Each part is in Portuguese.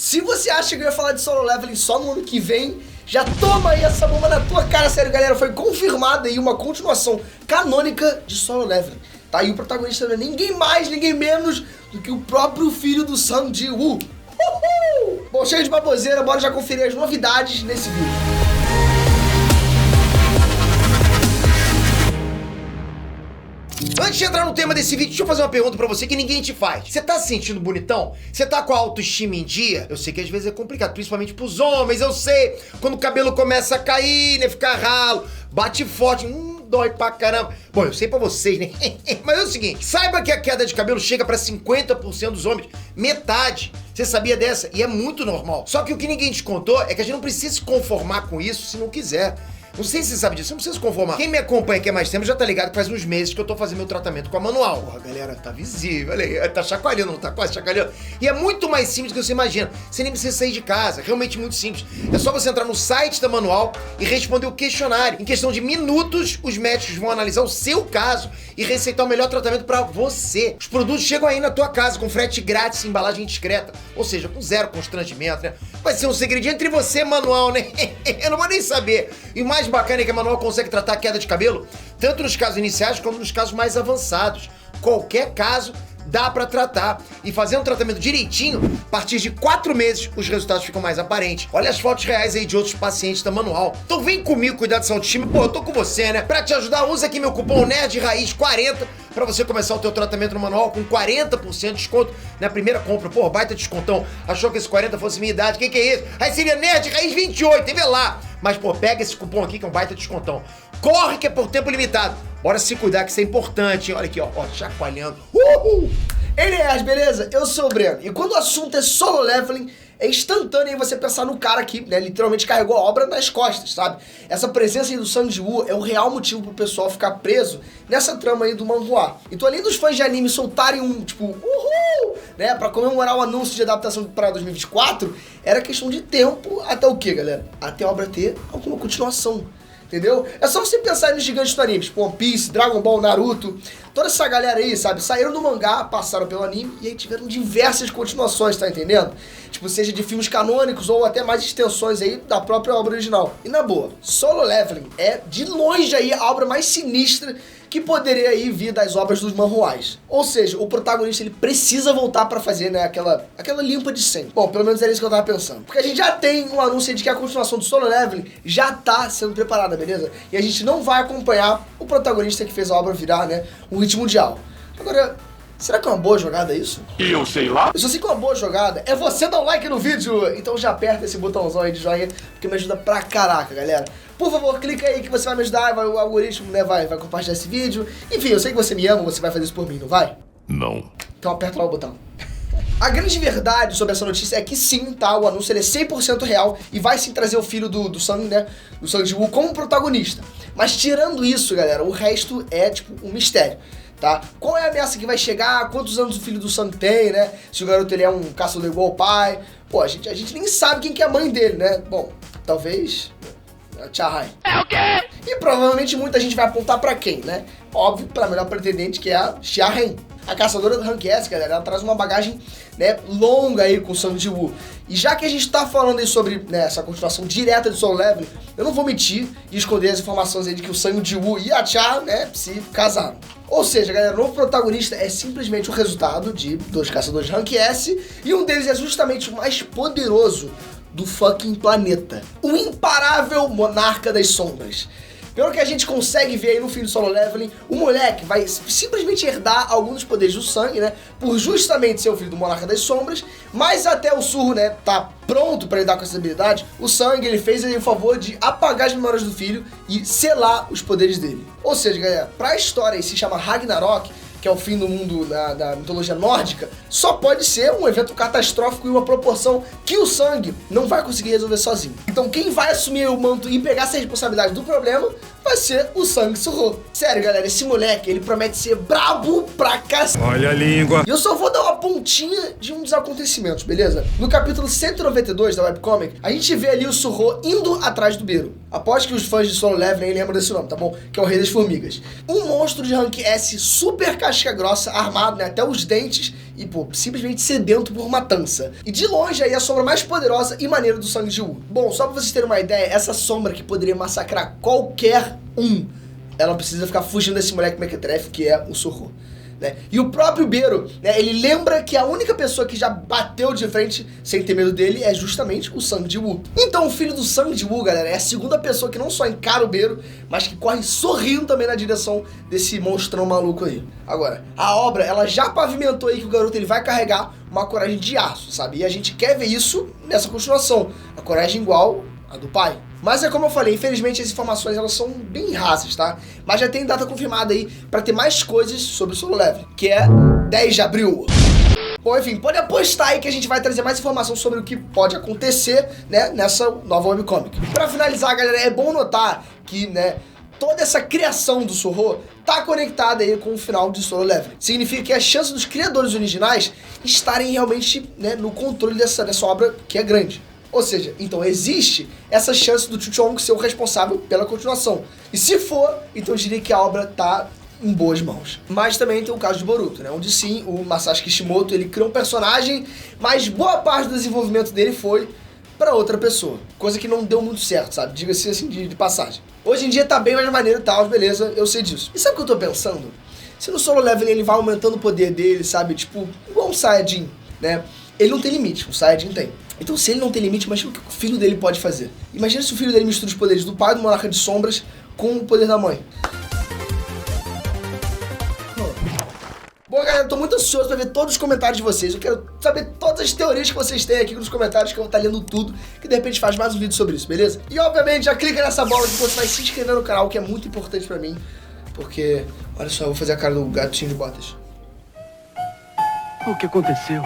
Se você acha que eu ia falar de Solo Leveling só no ano que vem, já toma aí essa bomba na tua cara, sério, galera. Foi confirmada aí uma continuação canônica de Solo Leveling. Tá aí o protagonista não é ninguém mais, ninguém menos do que o próprio filho do Sang Ji-woo. Bom, chega de baboseira, bora já conferir as novidades nesse vídeo. Antes de entrar no tema desse vídeo, deixa eu fazer uma pergunta pra você que ninguém te faz. Você tá se sentindo bonitão? Você tá com a autoestima em dia? Eu sei que às vezes é complicado, principalmente pros homens, eu sei. Quando o cabelo começa a cair, né, ficar ralo, bate forte, dói pra caramba. Bom, eu sei pra vocês, né? Mas é o seguinte, saiba que a queda de cabelo chega pra 50% dos homens, metade. Você sabia dessa? E é muito normal. Só que o que ninguém te contou é que a gente não precisa se conformar com isso se não quiser. Não sei se você sabe disso, você não precisa se conformar. Quem me acompanha aqui há mais tempo já tá ligado que faz uns meses que eu tô fazendo meu tratamento com a manual. Porra, galera, tá visível, olha aí, tá chacoalhando, não tá quase chacoalhando. E é muito mais simples do que você imagina. Você nem precisa sair de casa, realmente muito simples. É só você entrar no site da manual e responder o questionário. Em questão de minutos, os médicos vão analisar o seu caso e receitar o melhor tratamento pra você. Os produtos chegam aí na tua casa com frete grátis e embalagem discreta. Ou seja, com zero constrangimento, né? Vai ser um segredinho entre você e manual, né? Eu não vou nem saber. E o mais bacana é que a manual consegue tratar a queda de cabelo tanto nos casos iniciais como nos casos mais avançados. Qualquer caso dá pra tratar. E fazendo um tratamento direitinho, a partir de 4 meses, os resultados ficam mais aparentes. Olha as fotos reais aí de outros pacientes da manual. Então vem comigo cuidar dessa autoestima. Pô, eu tô com você, né? Pra te ajudar, usa aqui meu cupom NERDRAIZ40 pra você começar o teu tratamento no manual com 40% de desconto na primeira compra. Pô, baita descontão. Achou que esse 40 fosse minha idade? Que é isso? Aí seria NERDRAIZ28, vê lá. Mas, pô, pega esse cupom aqui que é um baita descontão. Corre que é por tempo limitado. Bora se cuidar que isso é importante, hein? Olha aqui, ó, chacoalhando. Enéas, beleza? Eu sou o Breno. E quando o assunto é Solo Leveling, é instantâneo aí você pensar no cara que, né, literalmente carregou a obra nas costas, sabe? Essa presença aí do Sang Ji-woo é o real motivo pro pessoal ficar preso nessa trama aí do manhwa. Então, além dos fãs de anime soltarem um, tipo, uhul, né, pra comemorar o anúncio de adaptação pra 2024, era questão de tempo até o quê, galera? Até a obra ter alguma continuação. Entendeu? É só você pensar nos gigantes do anime, tipo One Piece, Dragon Ball, Naruto, toda essa galera aí, sabe? Saíram do mangá, passaram pelo anime e aí tiveram diversas continuações, tá entendendo? Tipo, seja de filmes canônicos ou até mais extensões aí da própria obra original. E na boa, Solo Leveling é de longe aí a obra mais sinistra que poderia aí vir das obras dos manhwas. Ou seja, o protagonista ele precisa voltar pra fazer, né, aquela limpa de sempre. Bom, pelo menos era isso que eu tava pensando. Porque a gente já tem um anúncio aí de que a continuação do Solo Leveling já tá sendo preparada, beleza? E a gente não vai acompanhar o protagonista que fez a obra virar, né, um hit mundial. Agora, será que é uma boa jogada isso? Eu sei lá. Eu só sei que uma boa jogada é você dar um like no vídeo. Então já aperta esse botãozão aí de joinha, porque me ajuda pra caraca, galera. Por favor, clica aí que você vai me ajudar, o algoritmo, né, vai compartilhar esse vídeo. Enfim, eu sei que você me ama, você vai fazer isso por mim, não vai? Não. Então aperta lá o botão. A grande verdade sobre essa notícia é que sim, tá? O anúncio ele é 100% real e vai sim trazer o filho do Sang, né? Do Sang Ji-woo como protagonista. Mas tirando isso, galera, o resto é tipo um mistério. Tá? Qual é a ameaça que vai chegar? Quantos anos o filho do Sang tem, né? Se o garoto ele é um caçador igual ao pai. Pô, a gente nem sabe quem que é a mãe dele, né? Bom, talvez a Tia Hai. É o quê? E provavelmente muita gente vai apontar pra quem, né? Óbvio, pra melhor pretendente, que é a Xia Ren. A caçadora do Rank S, galera, ela traz uma bagagem, né, longa aí com o Sang Ji-woo. E já que a gente tá falando aí sobre, né, essa continuação direta de Solo Leveling, eu não vou mentir e esconder as informações aí de que o Sang Ji-woo e a Tia, né, se casaram. Ou seja, galera, o novo protagonista é simplesmente o resultado de 2 caçadores de Rank S e um deles é justamente o mais poderoso do fucking planeta. O imparável Monarca das Sombras. Pelo que a gente consegue ver aí no fim do Solo Leveling, o moleque vai simplesmente herdar alguns dos poderes do Sang, né? Por justamente ser o filho do Monarca das Sombras, mas até o Surro, né, tá pronto pra lidar com essa habilidade, o Sang, ele fez aí o favor de apagar as memórias do filho e selar os poderes dele. Ou seja, galera, pra história se chama Ragnarok, que é o fim do mundo da mitologia nórdica, só pode ser um evento catastrófico em uma proporção que o Sang não vai conseguir resolver sozinho. Então quem vai assumir o manto e pegar essa responsabilidade do problema vai ser o Sang Surro. Sério, galera, esse moleque, ele promete ser brabo pra cacete. Olha a língua. E eu só vou dar uma pontinha de um dos acontecimentos, beleza? No capítulo 192 da webcomic, a gente vê ali o Surro indo atrás do Beru. Aposto que os fãs de Solo Leveling lembram desse nome, tá bom? Que é o Rei das Formigas. Um monstro de Rank S super casca grossa, armado, né, até os dentes e, pô, simplesmente sedento por matança. E de longe aí a sombra mais poderosa e maneira do Sang Ji-woo. Bom, só pra vocês terem uma ideia, essa sombra que poderia massacrar qualquer um, ela precisa ficar fugindo desse moleque mequetrefe que é o Sorro. Né? E o próprio Beru, né, ele lembra que a única pessoa que já bateu de frente sem ter medo dele é justamente o Sang Ji-woo. Então o filho do Sang Ji-woo, galera, é a segunda pessoa que não só encara o Beru, mas que corre sorrindo também na direção desse monstrão maluco aí. Agora, a obra, ela já pavimentou aí que o garoto ele vai carregar uma coragem de aço, sabe? E a gente quer ver isso nessa continuação, a coragem igual a do pai. Mas é como eu falei, infelizmente as informações elas são bem rasas, tá? Mas já tem data confirmada aí pra ter mais coisas sobre o Solo Leveling, que é 10 de abril. Bom, enfim, pode apostar aí que a gente vai trazer mais informação sobre o que pode acontecer, né, nessa nova webcomic. Pra finalizar, galera, é bom notar que, né, toda essa criação do Sorro tá conectada aí com o final de Solo Leveling. Significa que a chance dos criadores originais estarem realmente, né, no controle dessa obra que é grande. Ou seja, então existe essa chance do Chu Chong ser o responsável pela continuação. E se for, então eu diria que a obra tá em boas mãos. Mas também tem o caso de Boruto, né? Onde sim, o Masashi Kishimoto, ele criou um personagem, mas boa parte do desenvolvimento dele foi pra outra pessoa. Coisa que não deu muito certo, sabe? Diga-se assim de passagem. Hoje em dia tá bem mais maneiro e tal, beleza, eu sei disso. E sabe o que eu tô pensando? Se no Solo Leveling ele vai aumentando o poder dele, sabe? Tipo, igual um Saiyajin, né? Ele não tem limite, o Saiyajin tem. Então se ele não tem limite, imagina o que o filho dele pode fazer. Imagina se o filho dele mistura os poderes do pai do Monarca de Sombras com o poder da mãe. Bom, galera, eu tô muito ansioso pra ver todos os comentários de vocês. Eu quero saber todas as teorias que vocês têm aqui nos comentários, que eu vou estar lendo tudo, que de repente faz mais um vídeo sobre isso, beleza? E obviamente já clica nessa bola que você vai se inscrever no canal, que é muito importante pra mim. Porque, olha só, eu vou fazer a cara do gatinho de botas. O que aconteceu?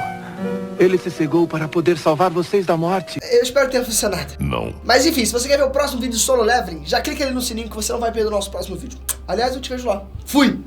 Ele se cegou para poder salvar vocês da morte. Eu espero que tenha funcionado. Não. Mas enfim, se você quer ver o próximo vídeo de Solo Leveling, já clica ali no sininho que você não vai perder o nosso próximo vídeo. Aliás, eu te vejo lá. Fui!